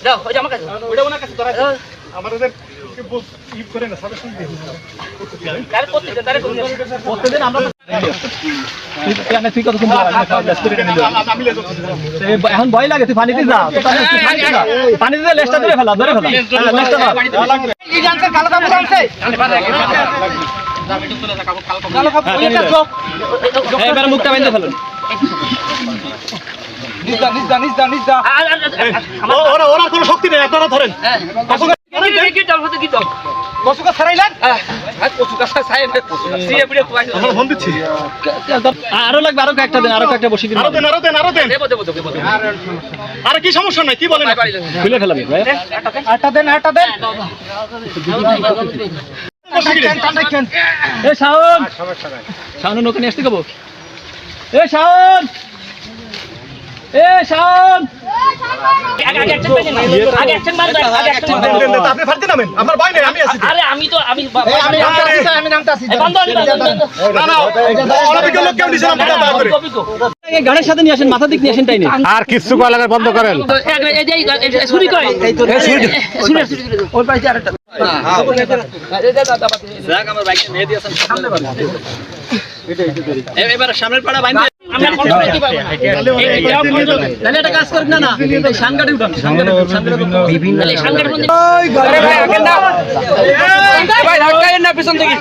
দাও ওই যে আমার কাছে ওটা ওনার কাছে ধরা আমাদের ই করে না সাবেক তারে করতে তারে প্রত্যেকদিন আমরা তুই কত এখন ভয় লাগে তুই পানিতে যা পানিতে যা লেজটা ধরে ফেলা ধরে ফেলা এবার মুখটা বেঁধে ফেলুন ওরা কোনো শক্তি নেই আপনারা ধরেন আরো লাগবে আরো একটা দেন আরো একটা বসে দিন আরে কি সমস্যা নাই কি বলেন খুলে ফেলাবি ভাই এ শাওন শাওন নৌকা নিয়ে আসতে কবো এ শাওন আপনি ফাড়তে নামেন আমার ভয় নেই আমি আছি আরে আমি তো আমি নামতাছি গাড়ির সাথে নিয়ে আসেন মাথা দিক নিয়ে আসেন তাই নেই আর কিছু কয় লাগা বন্ধ করেন ছুরি কয় ওর পাশে আরেকটা আমার বাইকে নিয়ে দিয়েছেন সামনে এবার সামনের পাড়া বাইন্দে তাহলে একটা কাজ করেন না সাংগাড়ি উঠান ভাই ধাক্কা না পিছন থেকে